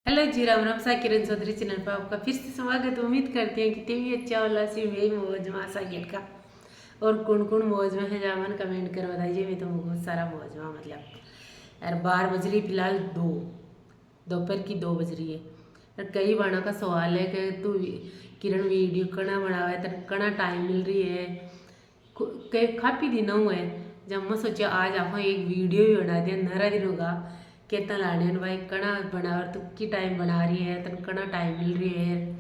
Hello जी, राम राम सा Kiran Chaudhary channel पर आपका फिर से स्वागत। उम्मीद करते हैं कि भी अच्छा वाला सी मैं मौज में सा गेट का और कौन कौन मौज में है जामन कमेंट कर बताइए। मैं तो बहुत सारा मौज में मतलब यार 12 बज रही फिलहाल, दोपहर की 2 बज रही है। और कई बाणा का सवाल है कि तू किरण वीडियो कना बनावा है तेरे कना टाइम मिल रही है। कई काफ़ी दिन हुए जब मैं सोचा आज आप एक वीडियो भी बना दिया, नरा दिन होगा कितना लाने भाई कना बना और तू की टाइम बना रही है तेन कना टाइम मिल रही है।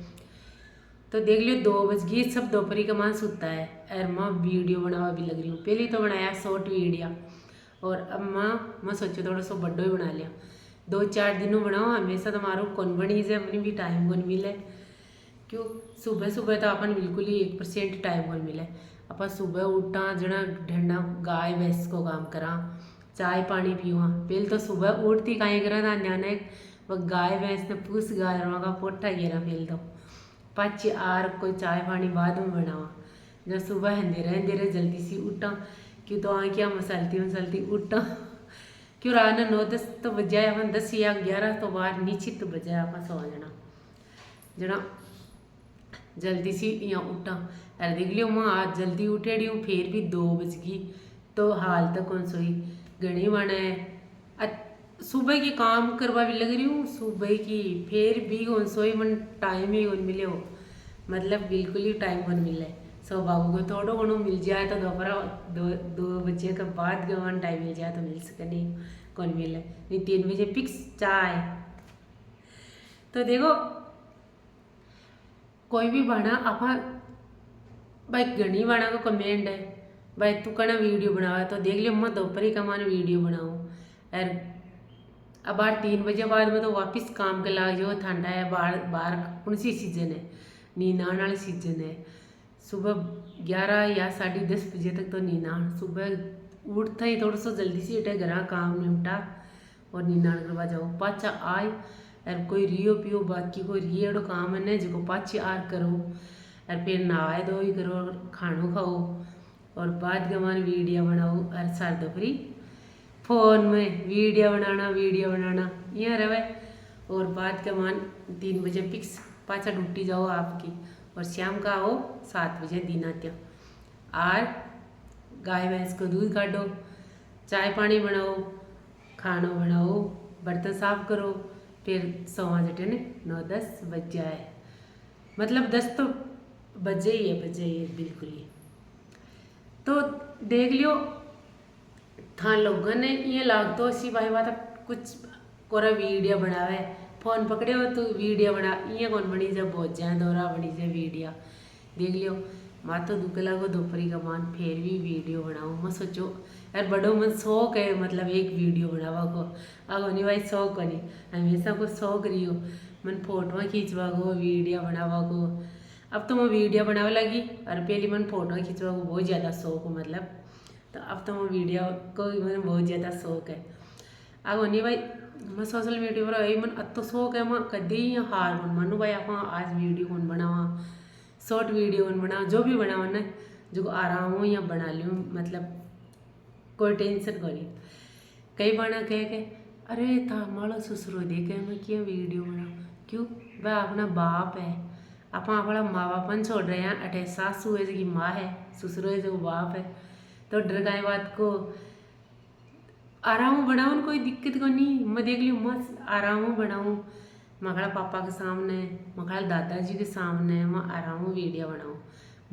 तो देख लियो 2 बज गई, सब दोपहरी का मान सुता है और मैं वीडियो बनावा भी लग रही हूँ। पहले तो बनाया शॉर्ट वीडियो और अब मैं सोचो थोड़ा सा बड्डो ही बना लिया। 2-4 दिनों बनाओ, हमेशा तो मारो कौन बनी से अपनी भी टाइम कौन मिले। क्यों सुबह सुबह तो अपन बिल्कुल ही 1% टाइम कौन मिले। अपन सुबह उठा जना ढंडा गाय भैंस को काम करा, चाय पानी पीवा। पहले तो सुबह उठती कहीं करा था न्याने वह गाय भैंस ने पूछ गाय का पोठा घेरा। पहले तो पाची आर कोई चाय पानी बाद में बनावा। जब सुबह अंधेरे अंधेरे जल्दी सी उठा, क्यों तो क्या मसलती मसलती उठा। क्यों रात 9-10 तो बजाए अपन 10 या 11 तो बार निश्चित बजाए अपन सो जाना जना जल्दी सी यहाँ उठा। अरे देख लियो मैं आज जल्दी उठेड़ी हूँ फिर भी 2 बज गई तो हाल तक कौन सोई घनी बना है। सुबह की काम करवा भी लग रही हूँ सुबह की, फिर भी कौन सोई मन टाइम ही कौन मिले हो। मतलब बिल्कुल ही टाइम कौन मिले। सो बाबू को थोड़ा घणो मिल जाए तो दोपहर 2 बजे के बाद गवन टाइम मिल जाए तो मिल सके, नहीं कौन मिले। नहीं 3 बजे फिक्स चाय। तो देखो कोई भी बना अपन भाई घनी बाणा को कमेंट है भाई तू कना वीडियो बनावा। तो देख लियो मैं दोपहर का मान वीडियो बनाऊँ और अब बार 3 बजे बाद में तो वापस काम के लाग जाओ। ठंडा है बाहर, बाहर कौन सी सीजन है, नींदाण वाली सीजन है। सुबह 11 या 10:30 बजे तक तो नींदाण। सुबह उठता ही थोड़ा सा जल्दी से उठे, घर काम निपटा और नींदाण करवा जाओ। पाचा आय और कोई रियो पियो बाकी कोई रियड़ो काम है जो पाची आर करो और फिर नहाए धोई करो और खानो खाओ और बाद गमान वीडियो बनाओ। और सार दोपहरी फ़ोन में वीडियो बनाना यहाँ रहे। और बाद के मान 3 बजे फिक्स पाचा ड्यूटी जाओ आपकी और शाम का आओ 7 बजे दिन आते हो। और गाय भैंस को दूध काटो, चाय पानी बनाओ, खाना बनाओ, बर्तन साफ करो, फिर सवा जटे ने 9-10 बज जाए। मतलब 10 तो बजे ही है बिल्कुल ही। तो देख लियो था लोगों ने ये लाग तो सी भाई बात कुछ कोरा वीडियो बनावे फोन पकड़े हो तो वीडियो बना ये कौन बनी जब बहुत जाए दौरा बनी जाए वीडियो। देख लियो माँ तो दुख लागो दोपहरी का मान फिर भी वीडियो बनाऊँ। मैं सोचो यार बड़ो मन शौक है मतलब एक वीडियो बनावा को। अब नहीं भाई शौक नहीं, हमेशा को शौक रही हो मन फोटो खींचवा को वीडियो बनावा को। अब तो मैं वीडियो बनावे लगी और पहले मन फोटो खींचवा को बहुत ज़्यादा शौक हो मतलब। तो अब तो मैं वीडियो को मैंने बहुत ज़्यादा शौक है। अब नहीं भाई मैं सोशल मीडिया पर आई मन अतो शौक है मैं कभी हार मनु भाई आप आज वीडियो कौन बनावा, शॉर्ट वीडियो कौन बनावा, जो भी बनावा ना जो आराम हो या बना लूँ मतलब कोई टेंशन को नहीं। कई बना कह के अरे था मालो ससुरो देखे मैं क्या वीडियो बनाऊँ। क्यों वह अपना बाप है, आप अपना माँ बापन छोड़ रहे हैं। अठे सासू है जो माँ है, ससुर है जो बाप है। तो डर गए बात को आराम बनाऊँ कोई दिक्कत को नहीं। मैं देख लियो मस्त आराम बनाऊँ मखड़ा पापा के सामने, मखड़ा दादाजी के सामने मैं आराम वीडियो बनाऊँ।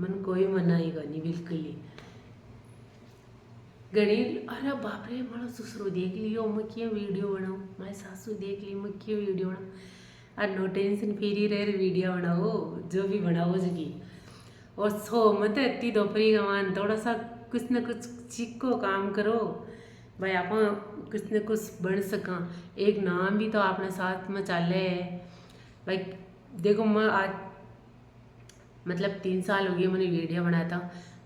मन कोई मना ही करनी बिल्कुल ही घड़ी। अरे बाप रे मारो ससुर देख लियो मैं क्या वीडियो बनाऊँ, मैं सासू देख ली मैं क्या वीडियो बनाऊँ। और नो टेंशन फ्री रह वीडियो बनाओ जो भी बनाओ जगी। और सो मत इतनी दोपहरी का मान थोड़ा सा कुछ न कुछ सीखो काम करो भाई आप कुछ न कुछ बन सका। एक नाम भी तो आपने साथ में चले है भाई। देखो मैं आज मतलब 3 साल हो गए मैंने वीडियो बनाया था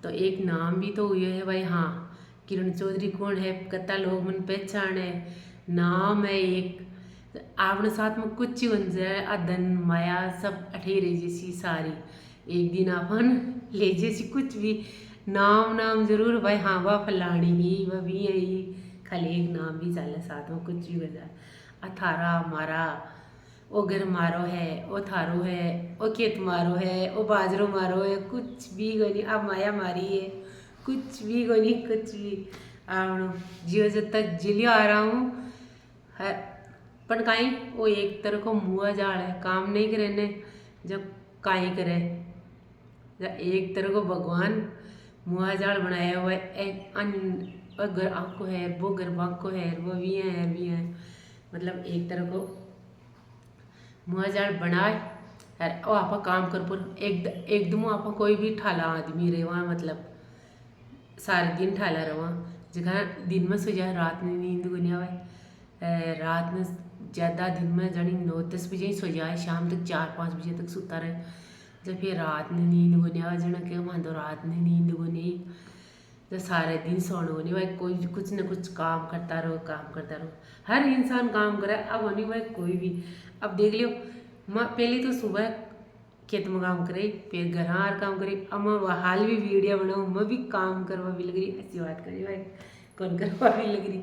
तो एक नाम भी तो हुए है भाई। हाँ किरण चौधरी कौन है कितना लोग मन पहचान है, नाम है एक। आपने साथ में कुछ ही बन जाए अदन माया सब अठे रह जैसी सारी एक दिन अपन ले जैसी कुछ भी नाम नाम जरूर भाई। हाँ वह फलानी ही वह भी यही खाली एक नाम भी चले साथ में कुछ भी बजा अथारा हमारा ओ घर मारो है, ओ थारो है, ओ खेत मारो है, ओ बाजरो मारो है, कुछ भी कोनी। अब माया मारी है, कुछ भी कोनी, कुछ भी आवणो जियो जब तक जिलियो आ रहा हूँ है। पण काई वो एक तरह को मुआ जाल है, काम नहीं करे ने जब काई करे। जब एक तरह को भगवान मुआ जाल बनाया हुआ है, एक घर आपको है, वो घर को है, वो भी है, मतलब एक तरह को मुआ जाल बनाए और आप काम कर पर एकदम आप कोई भी ठाला आदमी रहे वहाँ, मतलब सारे दिन ठाला रहा जगह दिन में सो जाए, रात में नींद को नहीं आवे। रात में ज़्यादा, दिन में जानी 9-10 बजे ही सो जाए, शाम तक 4-5 बजे तक सोता रहे। जब फिर रात में नींद को नहीं आवे, जना क्या मान दो रात में नींद को नहीं, तो सारे दिन सोने को नहीं भाई, कोई कुछ न कुछ काम करता रहो, काम करता रहो। हर इंसान काम करे, अब होनी भाई कोई भी। अब देख लियो, मैं पहले तो सुबह खेत में काम करे, फिर घर आर काम करे, अब मैं हाल भी वीडियो बनाऊँ, मैं भी काम करवा भी लग रही। ऐसी बात करी भाई, कौन करवा भी लग रही।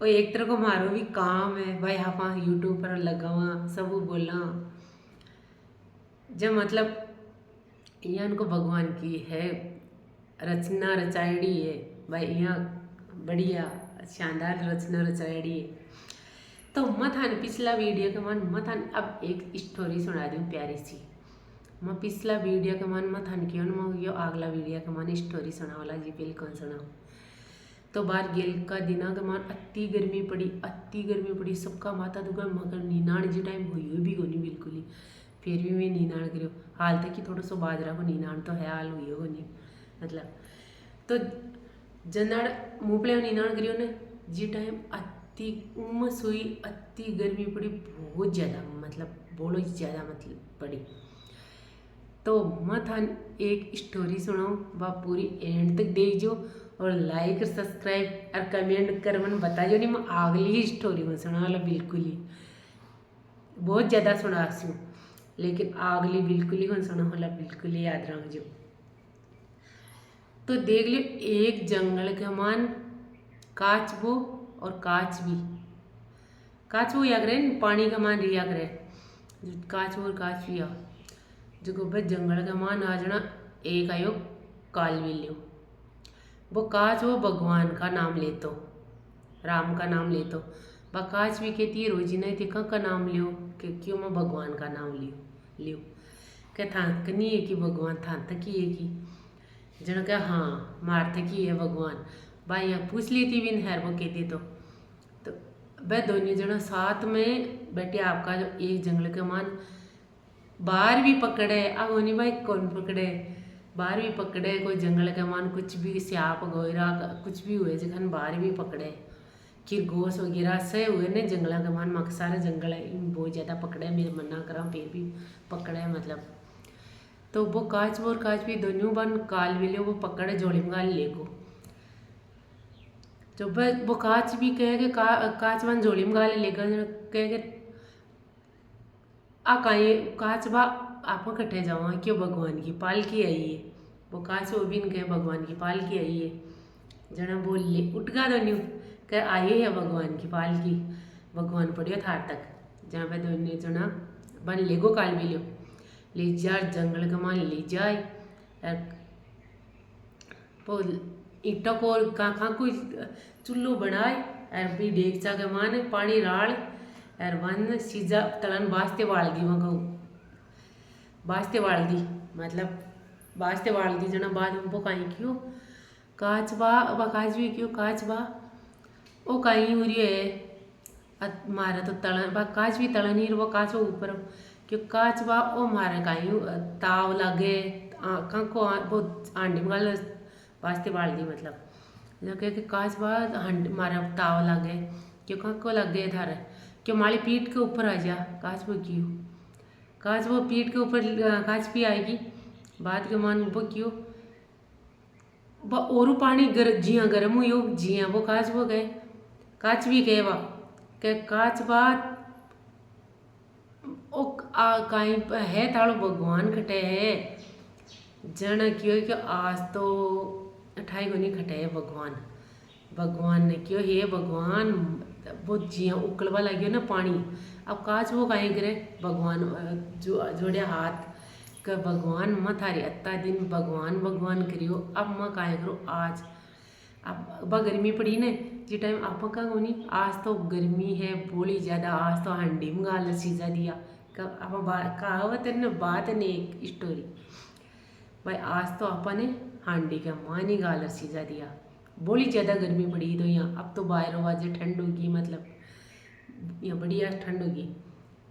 और एक तरह को मारो भी काम है भाई, आप यूट्यूब पर लगावा सब बोला, जब मतलब यहाँ उनको भगवान की है रचना रचायड़ी है भाई, यहाँ बढ़िया शानदार रचना रचायड़ी है। तो मैं थाने पिछला वीडियो के मन मैं थाने अब एक स्टोरी सुना दूँ प्यारी सी। मैं पिछला वीडियो के मन मैं थाने क्यों मैं यो अगला वीडियो के मन स्टोरी सुना वाला जी, पहले कौन सुनाऊँ। तो बाहर गेल का दिना के मन अति गर्मी पड़ी, सबका माथा दुखा, मगर नीनाण जी टाइम हुई भी कोनी बिल्कुल ही। फिर भी मैं नीनाण करियो, हाल तक कि थोड़ा सो बाजरा को नीनाण तो है, हाल हुई हो नहीं मतलब। तो जनाड़ मुँह नीनाण करियो ने जी टाइम अति उमस हुई, अति गर्मी पड़ी, बहुत ज़्यादा, मतलब बहुत ज़्यादा मतलब पड़ी। तो मैं थान एक स्टोरी सुनाऊँ, वह पूरी एंड तक देखो और लाइक सब्सक्राइब और कमेंट कर मन बताइए नहीं। मैं अगली ही स्टोरी में सुना वाला बिल्कुल ही बहुत ज़्यादा सुना हूँ, लेकिन अगली बिल्कुल ही कौन सुना वाला बिल्कुल ही याद रखो। तो देख लियो, एक जंगल के मान काचबो और काचबो या करे पानी का मान रिया करे, काचबो और काचबिया जो भाई जंगल का मान आ जाना। एक आयो कालबिल्लियो, वो काच वो भगवान का नाम ले तो, राम का नाम ले तो वह काच भी कहती है रोजी नहीं देखा का नाम लियो, क्यों मैं भगवान का नाम लियो क्या था नहीं है कि भगवान था तक ही है कि जन क्या हाँ मार तक ही है भगवान भाई। यहाँ पूछ ली थी बिन हैर वो कहती तो वह दोनों जना साथ में बैठे। आपका जो एक जंगल के मान बाहर भी पकड़े, अब होनी भाई कौन पकड़े, बाहर भी पकड़े, कोई जंगल के मान कुछ भी स्याप गोयरा कुछ भी हुए जखन बाहर भी पकड़े, खरगोश वगैरह से हुए ने जंगल के मान मक सारे जंगल है बहुत ज़्यादा पकड़े, मेरे मना करा फिर भी पकड़े मतलब। तो वो काच और काच भी दोनों बन काल भी वो पकड़े जोड़ी में ले को। तो वो काच भी कहे कि काच बन जोड़ी में गाले लेकर कहे कि आ काच बा आप कट्ठे जाओ क्यों भगवान की पालकी आई है। वो काच वो भी कहे भगवान की पालकी आई है, जना बोल ले उठ गा दोनों कह आई है भगवान की पालकी। भगवान पड़ियो थार तक जहाँ पे दोनों जना बन लेगो काल भी लियो ले जा जंगल का मान ले जाए। वो ईटा को कहाँ कोई चुल्लू बनाए और भी डेगचा के मान पानी राल और वन सीजा तलन वास्ते वाल दी वहाँ वास्ते वाल दी, मतलब वास्ते वाल दी जना बाद उनको कहीं क्यों काचबा काच भी क्यों काचबा वो कहीं हो रही है मारा तो तलन बा काच भी तलन ही वो काच वो ऊपर क्यों काचबा वो मारे कहीं ताव लगे कहाँ को वो आंडी में वास्ते वाल दी, मतलब जो कह काचबा मारा ताव लगे क्यों कहाँ को लग गए धारा क्यों माली पीठ के ऊपर आ जा काच वो क्यों काच वो पीठ के ऊपर काच भी आएगी बाद के मान वो क्यों और पानी जिया गर्म हुई हो जिया वो काच वो गए काच भी गए वा के काच बात ओ कहीं है ताड़ो भगवान खटे है जन क्यों कि आज तो 28 गुनी खटे है भगवान ने क्यों हे भगवान बहुत जिया उकलवा लगे ना पानी। अब काच वो काहे करे भगवान जो जोड़े हाथ का भगवान मत हारे अत्ता दिन भगवान भगवान करियो। अब मैं काहे करो आज अब गर्मी पड़ी ने जी टाइम आप का होनी आज तो गर्मी है बोली ज़्यादा। आज तो हंडी में गाल सीजा दिया कब अब कहावत है ना बात है एक स्टोरी भाई। आज तो अपने हांडी का मानी गाल सीजा दिया बोली ज़्यादा गर्मी पड़ी। तो यहाँ अब तो बाहर आवाज़ ठंड होगी मतलब यहाँ बढ़िया ठंड होगी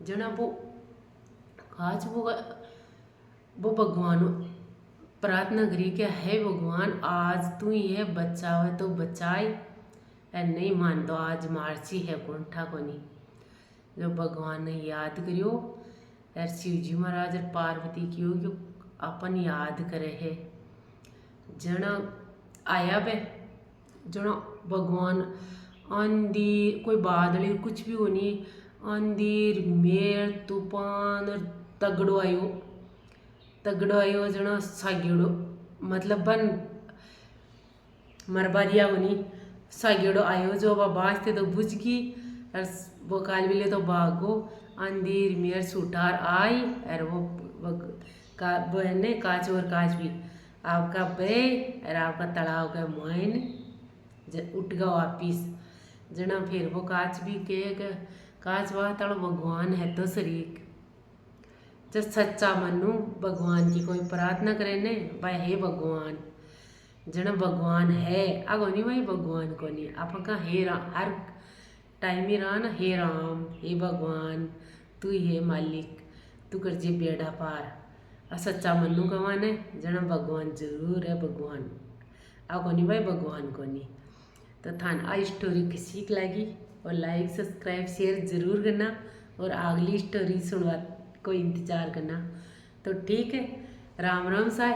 जना वो आज वो भगवान प्रार्थना करी क्या है भगवान आज तू ही है बचावे तो बचाए ऐ नहीं मान तो आज मारसी है कोंठा को नहीं। जो भगवान ने याद करियो यार शिव जी महाराज और पार्वती की हो जो अपन याद करे है जना आया बे जना भगवान आंधी कोई बादल कुछ भी होनी आंधी मेर तूफान और तगड़ो आयो जना सागेड़ो मतलब बन मरबारिया होनी सागेड़ो आयो जो अब बाजते तो बुझ गई और वो काल मिले तो भागो अंधेर मेर सुटार आई और वो है ने काच और काच भी आपका पे और आपका तालाब का माइन उठ गया वापिस जना फिर वो काच भी के काच वाह तड़ो भगवान है तो शरीक जब सच्चा मनु भगवान की कोई प्रार्थना करे ने भाई हे भगवान जना भगवान है आगो नहीं भाई भगवान को नहीं आपका हे राम हर टाइम ही रहा ना हे राम हे भगवान तू ही है मालिक तू कर जे बेड़ा पार सच्चा मनु कमान है जना भगवान जरूर है भगवान आगो नहीं भाई भगवान को नहीं। तो थान आ स्टोरी किसी की लगी और लाइक सब्सक्राइब शेयर ज़रूर करना और अगली स्टोरी सुनवा को इंतज़ार करना। तो ठीक है राम राम साय।